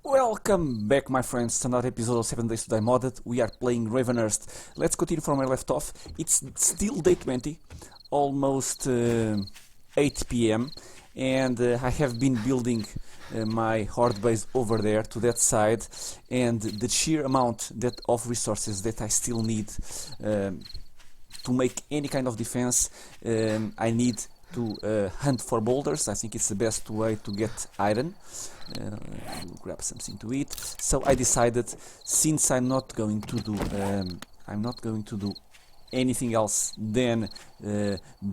Welcome back, my friends, to another episode of 7 Days to Die Modded. We are playing Ravenhearst. Let's continue from where I left off. It's still day 20, almost 8 PM, and I have been building my horde base over there to that side, and the sheer amount of resources that I still need to make any kind of defense, I need to hunt for boulders. I think it's the best way to get iron. We'll grab something to eat. So I decided, since I'm not going to do anything else than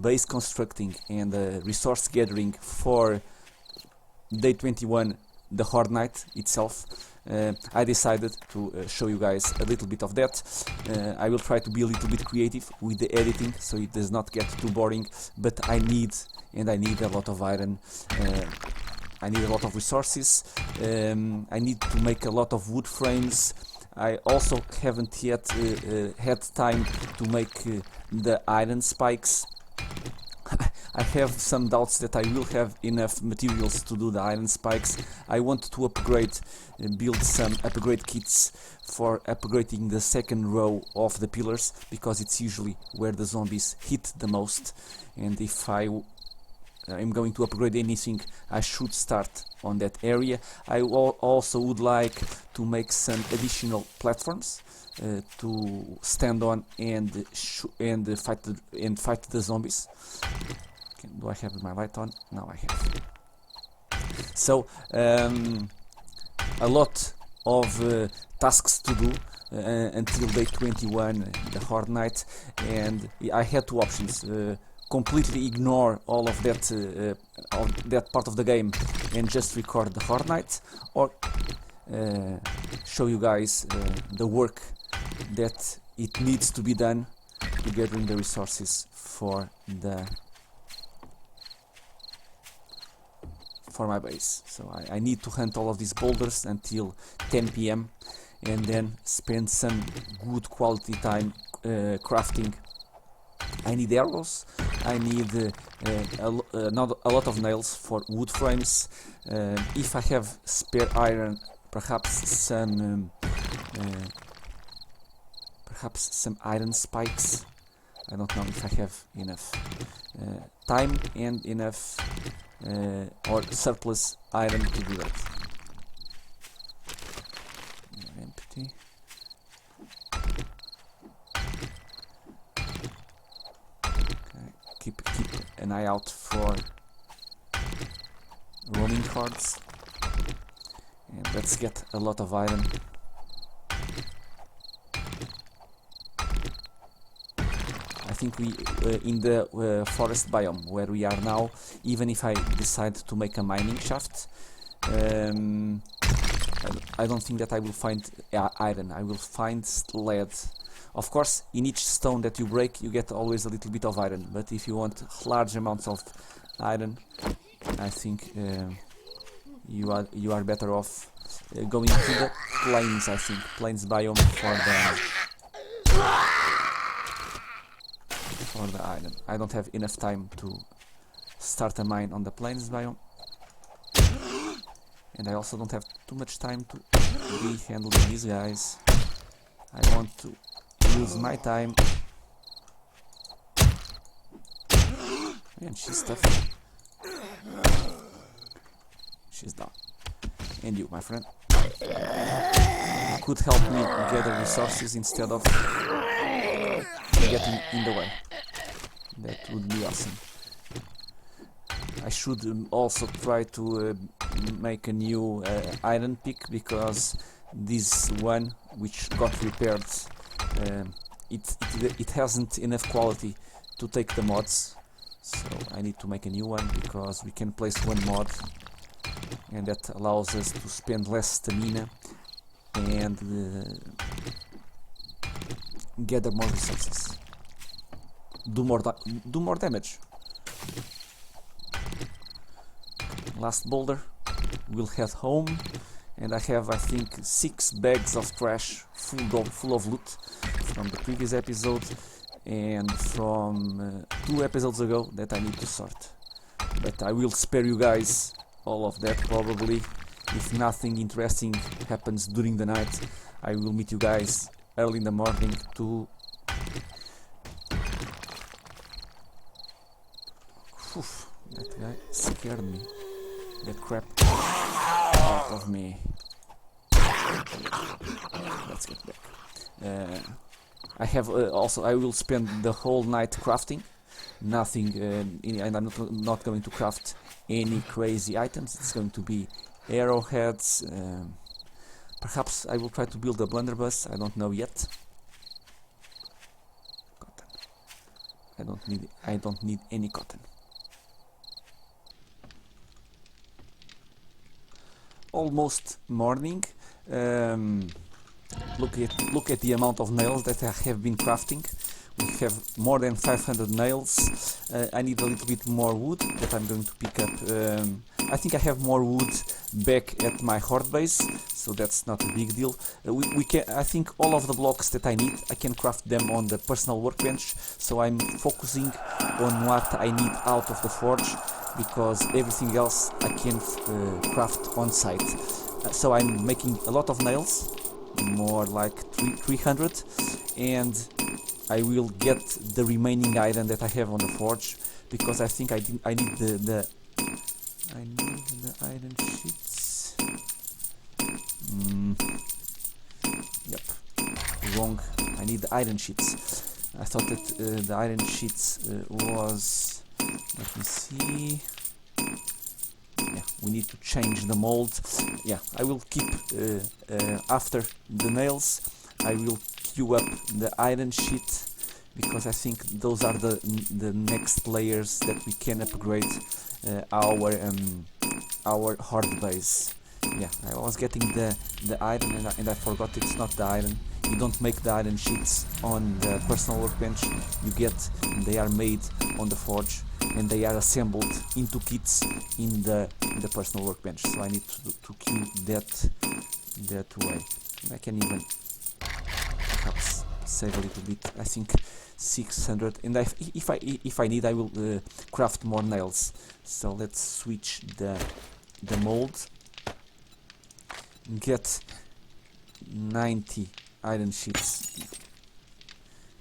base constructing and resource gathering for day 21, the Horde Night itself. I decided to show you guys a little bit of that. I will try to be a little bit creative with the editing so it does not get too boring, but I need a lot of iron. I need a lot of resources. I need to make a lot of wood frames. I also haven't yet had time to make the iron spikes. I have some doubts that I will have enough materials to do the iron spikes. I want to upgrade, build some upgrade kits for upgrading the second row of the pillars, because it's usually where the zombies hit the most, and if I'm going to upgrade anything, I should start on that area. I also would like to make some additional platforms to stand on and fight the zombies. Okay, do I have my light on? No, I have. So a lot of tasks to do until day 21, the Horde Night, and I had two options. Completely ignore all of that part of the game and just record the Horde Night, or show you guys the work that it needs to be done to gathering the resources for my base. So I need to hunt all of these boulders until 10 PM and then spend some good quality time crafting. I need arrows, I need a lot of nails for wood frames. If I have spare iron, perhaps some iron spikes. I don't know if I have enough time and enough or surplus iron to do that. Empty. Keep an eye out for roaming hordes, and let's get a lot of iron. I think we in the forest biome where we are now, even if I decide to make a mining shaft, I don't think that I will find iron. I will find lead. Of course, in each stone that you break, you get always a little bit of iron, but if you want large amounts of iron, I think you are better off going to the plains. I think plains biome for the iron. I don't have enough time to start a mine on the plains biome, and I also don't have too much time to be handling these guys. I want to use my time. And she's tough. She's down. And you, my friend, could help me gather resources instead of getting in the way. That would be awesome. I should also try to make a new iron pick, because this one, which got repaired, it hasn't enough quality to take the mods, so I need to make a new one, because we can place one mod and that allows us to spend less stamina and gather more resources, do more damage. Last boulder, we'll head home, and I have, I think, 6 bags of trash full of loot from the previous episode and from 2 episodes ago that I need to sort. But I will spare you guys all of that probably, If nothing interesting happens during the night, I will meet you guys early in the morning to... Oof, that guy scared me. Get crap out of me. Let's get back. I have also, I will spend the whole night crafting. Nothing, and I'm not going to craft any crazy items. It's going to be arrowheads. Perhaps I will try to build a blunderbuss. I don't know yet. Cotton. I don't need any cotton. Almost morning. Look at the amount of nails that I have been crafting. We have more than 500 nails. I need a little bit more wood that I'm going to pick up. I think I have more wood back at my horde base, so that's not a big deal. We can. I think all of the blocks that I need, I can craft them on the personal workbench. So I'm focusing on what I need out of the forge, because everything else I can craft on site. So I'm making a lot of nails, more like 300, and I will get the remaining iron that I have on the forge, because I think I need the iron sheets. Yep, wrong. I need the iron sheets. I thought that the iron sheets was. Let me see. Yeah, we need to change the mold. Yeah, I will keep after the nails. I will queue up the iron sheet, because I think those are the next layers that we can upgrade our horde base. Yeah, I was getting the iron and I forgot it's not the iron. You don't make the iron sheets on the personal workbench. They are made on the forge, and they are assembled into kits in the personal workbench. So I need to queue that way. And I can even perhaps save a little bit. I think 600. And if I need, I will craft more nails. So let's switch the mold. Get 90 iron sheets.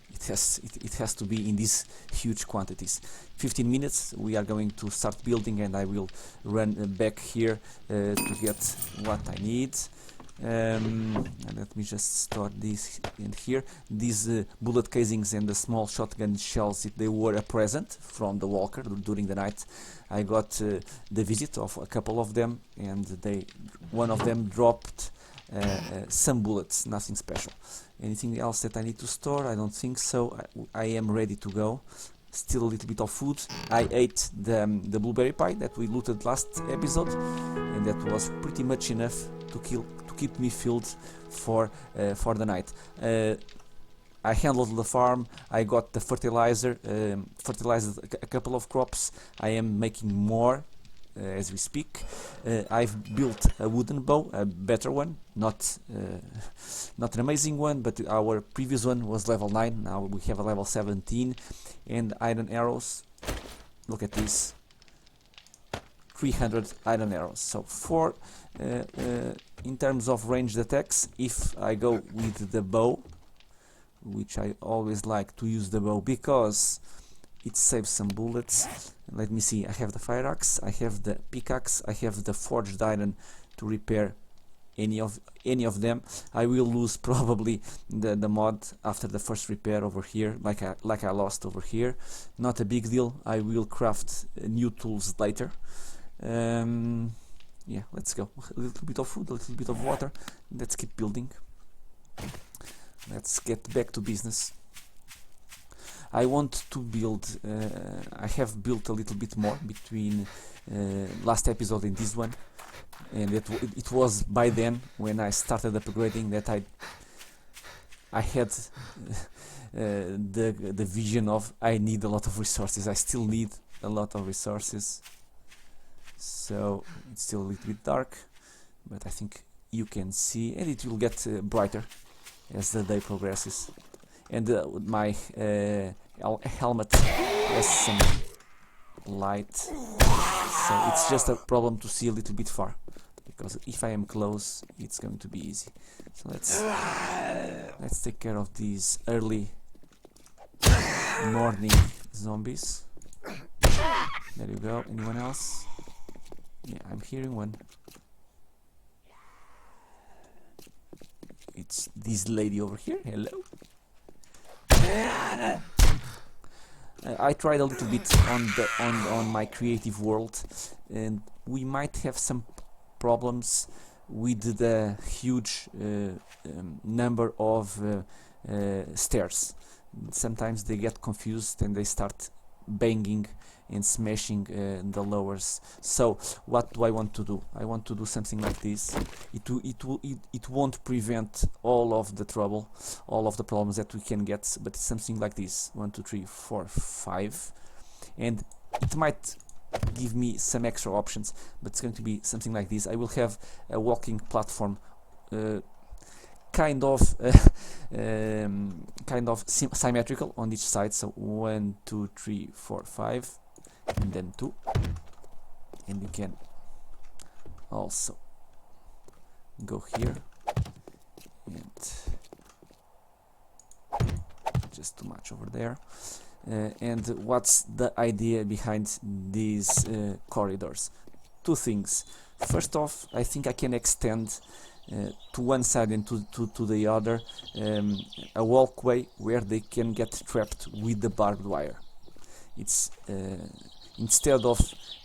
It has to be in these huge quantities. 15 minutes, we are going to start building, and I will run back here to get what I need. And let me just store this in here. These bullet casings and the small shotgun shells, they were a present from the walker during the night. I got the visit of a couple of them, and one of them dropped some bullets, nothing special. Anything else that I need to store? I don't think so. I am ready to go. Still a little bit of food. I ate the blueberry pie that we looted last episode, and that was pretty much enough to keep me filled for the night. I handled the farm. I got the fertilizer, fertilized a couple of crops. I am making more as we speak. I've built a wooden bow, a better one, not an amazing one, but our previous one was level 9. Now we have a level 17, and iron arrows. Look at this, 300 iron arrows. So for in terms of ranged attacks, if I go with the bow, which I always like to use the bow because it saves some bullets. Let me see, I have the fire axe, I have the pickaxe, I have the forged iron to repair any of them. I will lose probably the mod after the first repair over here, like I lost over here. Not a big deal. I will craft new tools later. Yeah, let's go. A little bit of food, a little bit of water. Let's keep building. Let's get back to business. I want to build, I have built a little bit more between last episode and this one, and it was by then when I started upgrading that I had the vision of I need a lot of resources. I still need a lot of resources, so it's still a little bit dark, but I think you can see, and it will get brighter as the day progresses. And my helmet has some light, so it's just a problem to see a little bit far because if I am close, it's going to be easy. So let's take care of these early morning zombies. There you go. Anyone else? Yeah, I'm hearing one. It's this lady over here. Hello. I tried a little bit on my creative world, and we might have some problems with the huge number of stairs. Sometimes they get confused and they start banging and smashing the lowers. So what do I want to do? I want to do something like this. It won't prevent all of the trouble, all of the problems that we can get, but it's something like this: 1 2 3 4 5, and it might give me some extra options, but it's going to be something like this. I will have a walking platform, kind of symmetrical on each side. So 1 2 3 4 5, and then 2, and you can also go here, and just too much over there. And what's the idea behind these corridors? Two things. First off, I think I can extend to one side and to the other a walkway where they can get trapped with the barbed wire. It's instead of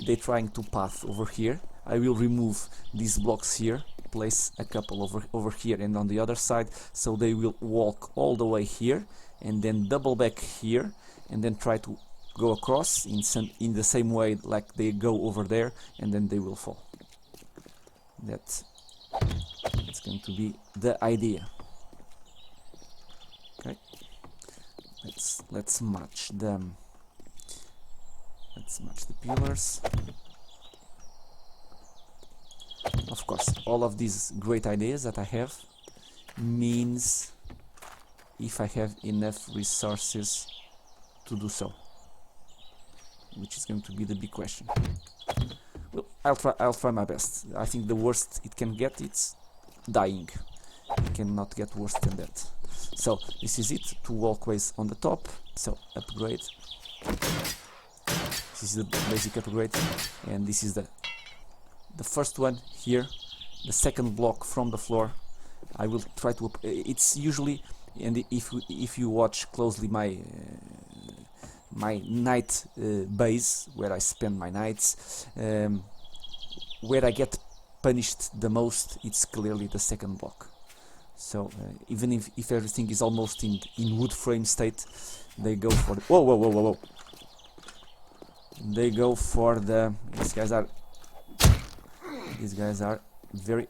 they trying to path over here, I will remove these blocks here, place a couple over here and on the other side, so they will walk all the way here and then double back here and then try to go across in the same way like they go over there, and then they will fall. That's going to be the idea. Okay, let's match them. Let's match the pillars. Of course, all of these great ideas that I have means if I have enough resources to do so, which is going to be the big question. Well, I'll try my best. I think the worst it can get, it's dying. It cannot get worse than that. So this is it, 2 walkways on the top. So upgrade. This is the basic upgrade, and this is the first one here. The second block from the floor. I will try to. It's usually, and if you watch closely my night base where I spend my nights, where I get punished the most, it's clearly the second block. So even if everything is almost in wood frame state, they go for the, whoa. They go for the, these guys are very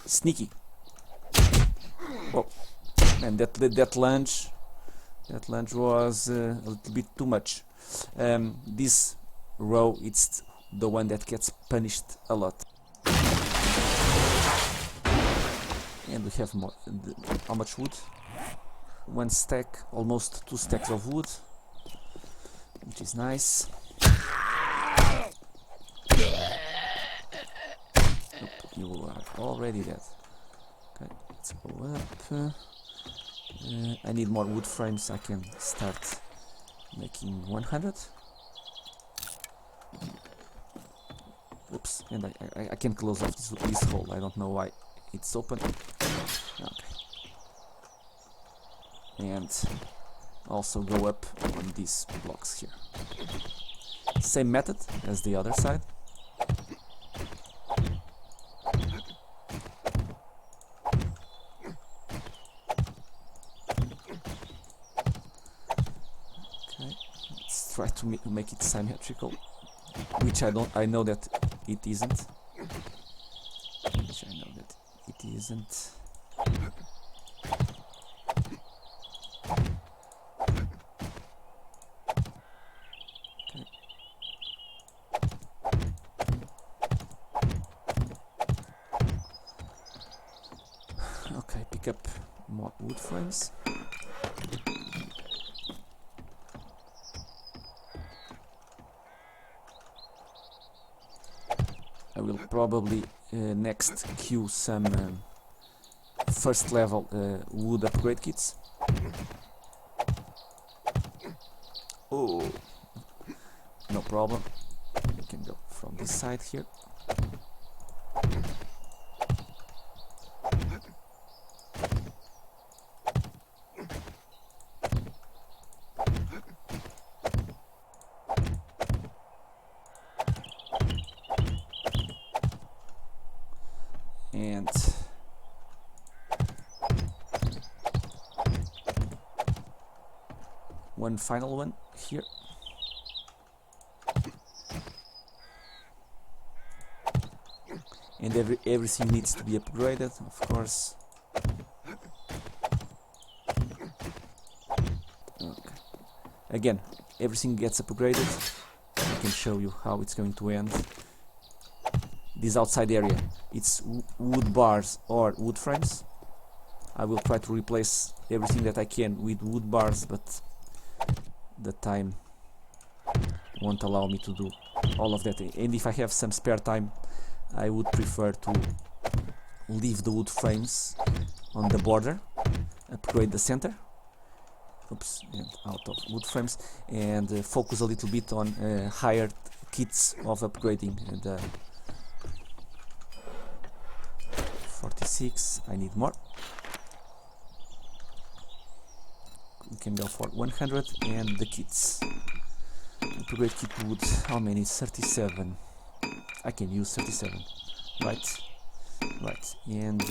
sneaky. Whoa, and that lunge was a little bit too much. This row, it's the one that gets punished a lot. And we have more. How much wood? 1 stack, almost 2 stacks of wood, which is nice. You are already dead. Okay, let's go up. I need more wood frames. I can start making 100. Oops, and I can close off this hole. I don't know why it's open. Okay. And also go up on these blocks here. Same method as the other side. Okay, let's try to make it symmetrical, which I know that it isn't. Okay, pick up more wood frames. I will probably next queue some first level wood upgrade kits. Oh, no problem. We can go from this side here. And one final one here. And everything needs to be upgraded, of course. Okay. Again, everything gets upgraded. I can show you how it's going to end. This outside area, it's wood bars or wood frames. I will try to replace everything that I can with wood bars, but the time won't allow me to do all of that. And if I have some spare time, I would prefer to leave the wood frames on the border, upgrade the center, oops, and out of wood frames, and focus a little bit on higher kits of upgrading. The 46, I need more. We can go for 100, and the kits. Upgrade kit wood, how many? 37. I can use 37, right? Right, and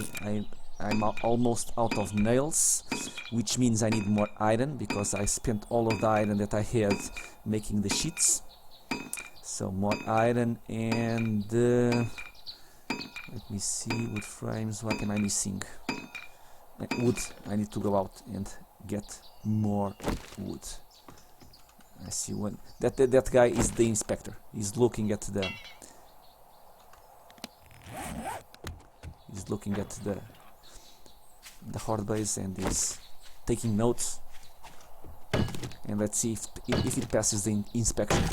I'm almost out of nails, which means I need more iron, because I spent all of the iron that I had making the sheets. So more iron, and let me see, wood frames, what am I missing? Wood, I need to go out and get more wood. I see one, that guy is the inspector, he's looking at the horde base and is taking notes, and let's see if it passes the inspection.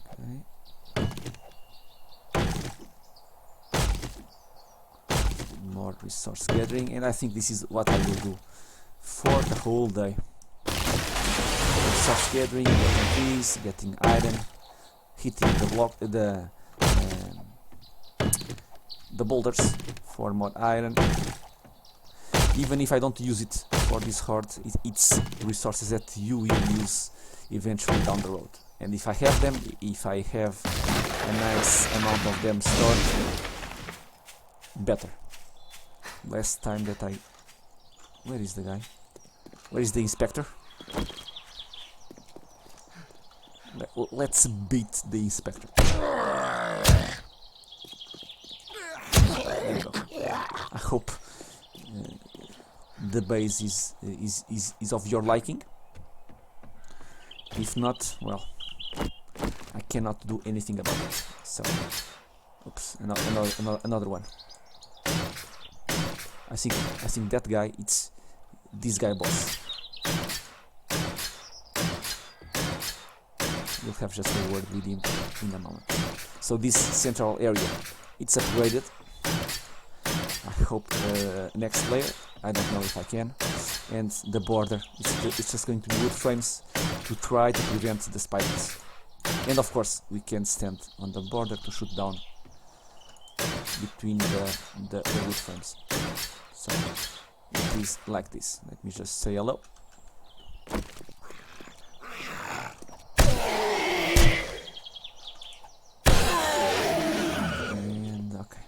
Okay. More resource gathering, and I think this is what I will do for the whole day. Resource gathering, getting trees, getting iron, hitting the block, the boulders for more iron. Even if I don't use it for this horde, it's resources that you will use eventually down the road. And if I have them, if I have a nice amount of them stored, better. Last time that I... Where is the guy? Where is the inspector? Let's beat the inspector. There you go. I hope the base is of your liking. If not, well, I cannot do anything about it. So, oops, another one. I think that guy, it's this guy boss. We'll have just a word with him in a moment. So this central area, it's upgraded. I hope next layer, I don't know if I can. And the border, it's just going to be wood frames to try to prevent the spiders. And of course, we can stand on the border to shoot down between the wood frames. So it is like this. Let me just say hello. And okay.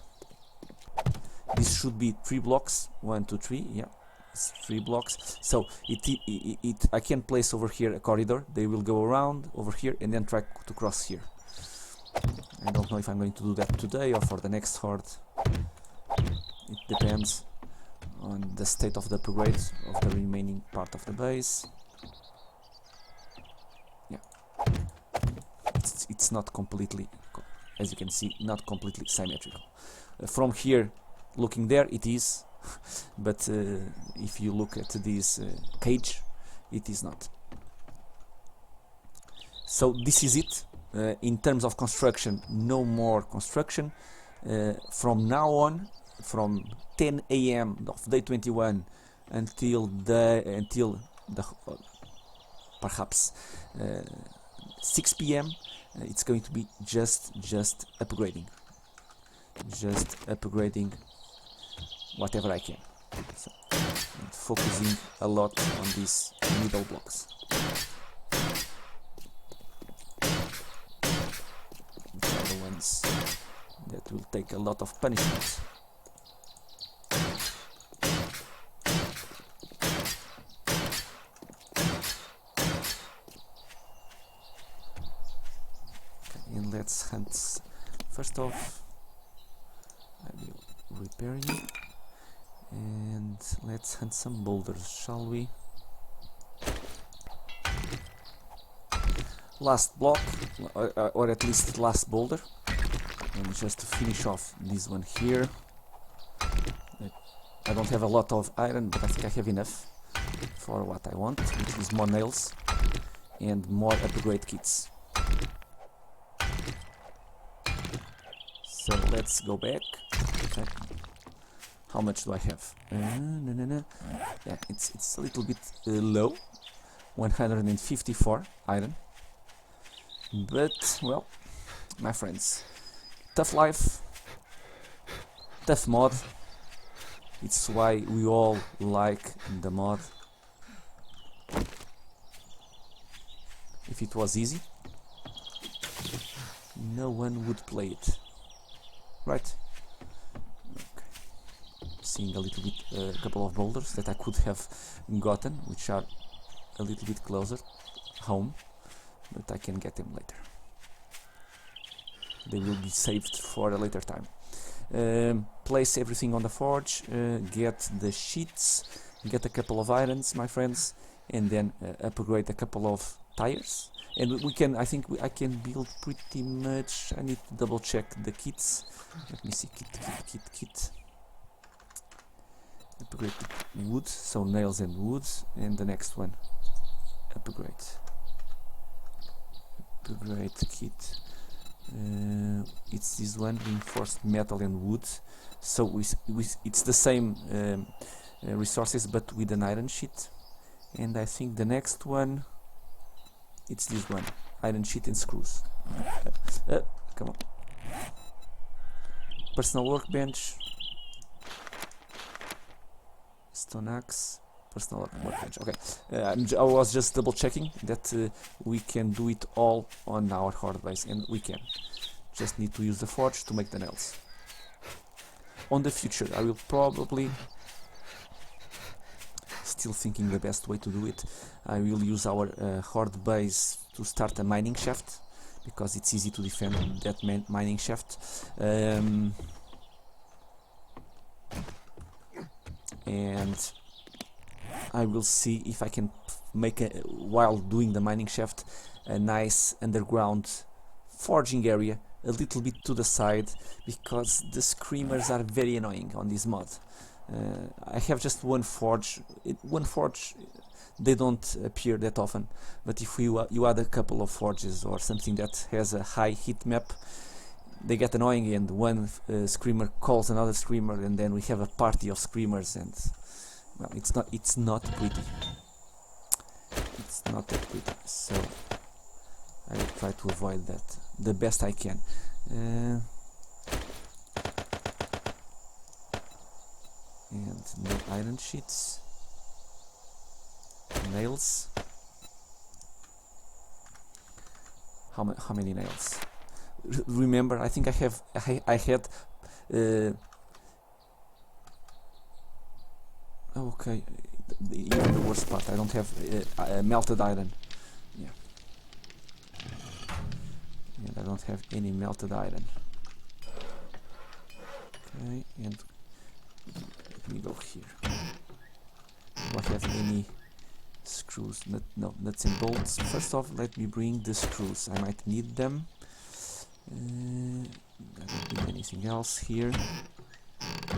This should be 3 blocks. 1, 2, 3. Yeah, it's 3 blocks. So I can place over here a corridor. They will go around over here and then try to cross here. I don't know if I'm going to do that today or for the next horde. It depends on the state of the upgrade of the remaining part of the base. Yeah, it's not completely, as you can see, not completely symmetrical. From here, looking there, it is, but if you look at this cage, it is not. So this is it. in terms of construction, no more construction. From now on, from 10 a.m. of day 21 until the perhaps 6 p.m. It's going to be just upgrading, whatever I can. So, and focusing a lot on these middle blocks. These are the ones that will take a lot of punishment. Okay, and let's hunt. First off, I will repair you. And let's hunt some boulders, shall we? Last block, or at least last boulder. And just to finish off this one here. I don't have a lot of iron, but I think I have enough for what I want, which is more nails and more upgrade kits. So let's go back. Okay. How much do I have? Yeah, it's a little bit low. 154 iron. But, well, my friends, tough life, tough mod. It's why we all like the mod. If it was easy, no one would play it. Right? Seeing a little bit, a couple of boulders that I could have gotten, which are a little bit closer home, but I can get them later. They will be saved for a later time. Place everything on the forge, get the sheets, get a couple of irons, my friends, and then upgrade a couple of tires. And we can, I think I can build pretty much. I need to double check the kits. Let me see, kit. Upgrade wood, so nails and wood, and the next one, upgrade kit. It's this one, reinforced metal and wood. So it's the same resources, but with an iron sheet. And I think the next one, it's this one, iron sheet and screws. Come on. Personal workbench. Stone axe, personal workbench. Okay, I was just double checking that we can do it all on our horde base, and we can. Just need to use the forge to make the nails. On the future, I will probably, still thinking the best way to do it, I will use our horde base to start a mining shaft, because it's easy to defend that mining shaft. And I will see if I can make, while doing the mining shaft, a nice underground forging area a little bit to the side, because the screamers are very annoying on this mod. I have just one forge. They don't appear that often, but if you add a couple of forges or something that has a high heat map, they get annoying, and one screamer calls another screamer, and then we have a party of screamers, and well, it's not pretty. It's not that pretty. So I will try to avoid that the best I can. And no iron sheets, nails. How many nails? Remember, I think I had okay, even the worst part, I don't have melted iron. Yeah, and I don't have any melted iron. Okay, and let me go here. Do I have any screws? No, nuts and bolts. First off, let me bring the screws. I might need them. I don't need anything else here.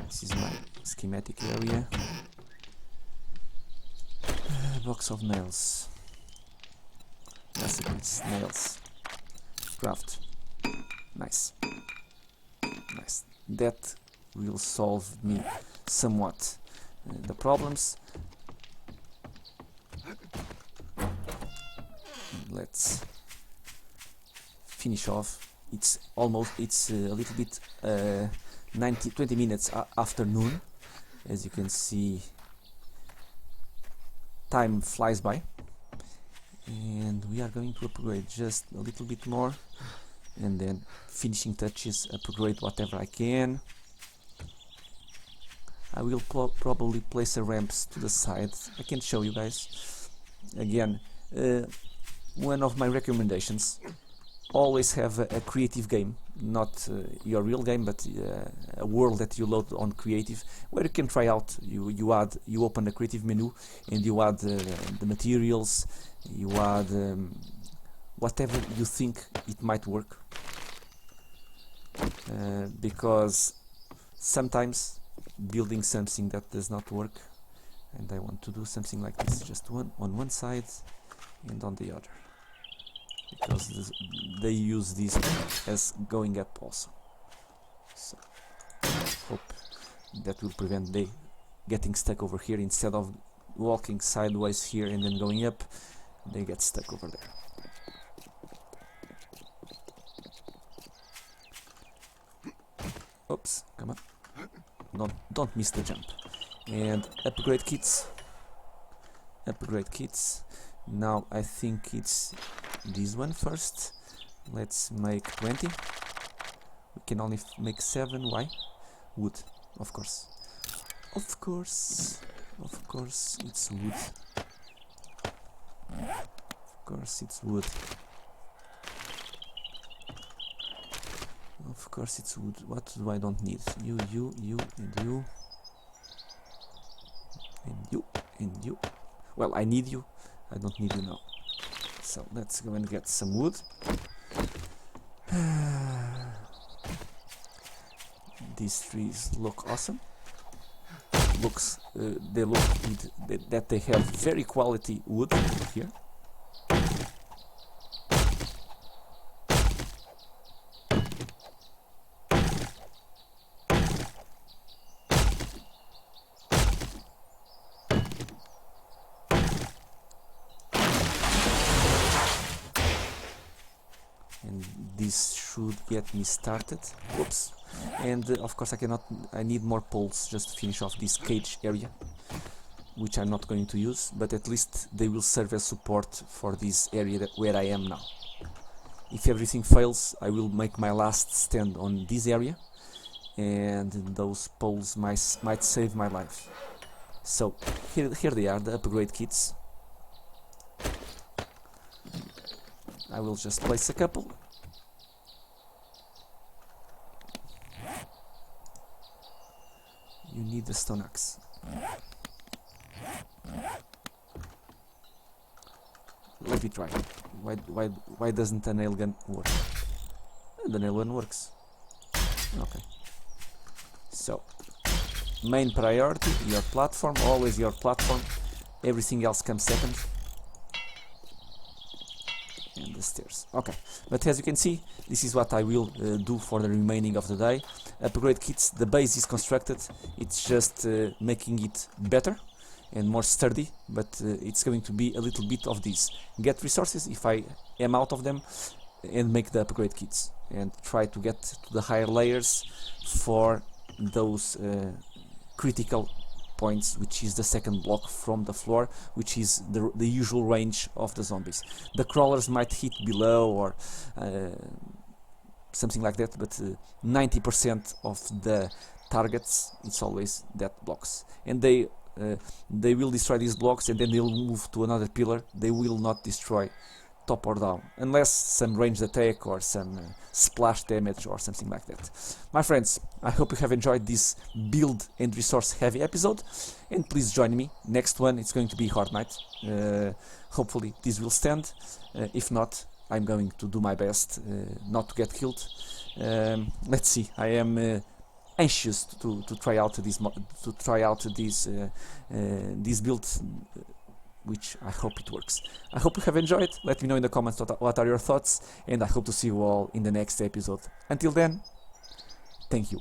This is my schematic area. Box of nails. Recipes, nails. Craft. Nice. Nice. That will solve me somewhat the problems. Let's finish off. It's a little bit 20 minutes after noon. As you can see, time flies by, and we are going to upgrade just a little bit more, and then finishing touches, upgrade whatever I can. I will probably place a ramps to the side. I can show you guys again. One of my recommendations: always have a creative game, not your real game, but a world that you load on creative, where you can try out. You open the creative menu and you add the materials, you add whatever you think it might work, because sometimes building something that does not work, and I want to do something like this, just one on one side and on the other, because they use this as going up also. So hope that will prevent they getting stuck over here. Instead of walking sideways here and then going up, they get stuck over there. Oops, come on. Don't miss the jump. And upgrade kits. Upgrade kits. Now I think it's this one first. Let's make 20. We can only make 7. Why? Wood, of course. Of course it's wood. Of course it's wood. Of course it's wood. What do I don't need? You, and you. And you, and you. Well, I need you. I don't need you now. So let's go and get some wood. These trees look awesome. They look good, that they have very quality wood here. And this should get me started. Whoops. And of course I need more poles just to finish off this cage area, which I'm not going to use, but at least they will serve as support for this area where I am now. If everything fails, I will make my last stand on this area, and those poles might save my life. So here they are, the upgrade kits. I will just place a couple. You need the stone axe. Let me try. Why doesn't the nail gun work? The nail gun works. Okay. So, main priority, your platform, always your platform. Everything else comes second. And the stairs. Okay, but as you can see, this is what I will do for the remaining of the day. Upgrade kits, the base is constructed, it's just making it better and more sturdy, but it's going to be a little bit of this. Get resources if I am out of them, and make the upgrade kits, and try to get to the higher layers for those critical points, which is the second block from the floor, which is the usual range of the zombies. The crawlers might hit below or something like that, but 90% of the targets, it's always that blocks, and they will destroy these blocks and then they'll move to another pillar. They will not destroy top or down, unless some ranged attack or some splash damage or something like that. My friends, I hope you have enjoyed this build and resource heavy episode, and please join me. Next one, it's going to be Horde Night. Hopefully this will stand. If not, I'm going to do my best not to get killed. Let's see. I am anxious to try out this build which I hope it works. I hope you have enjoyed. Let me know in the comments what are your thoughts, and I hope to see you all in the next episode. Until then, thank you.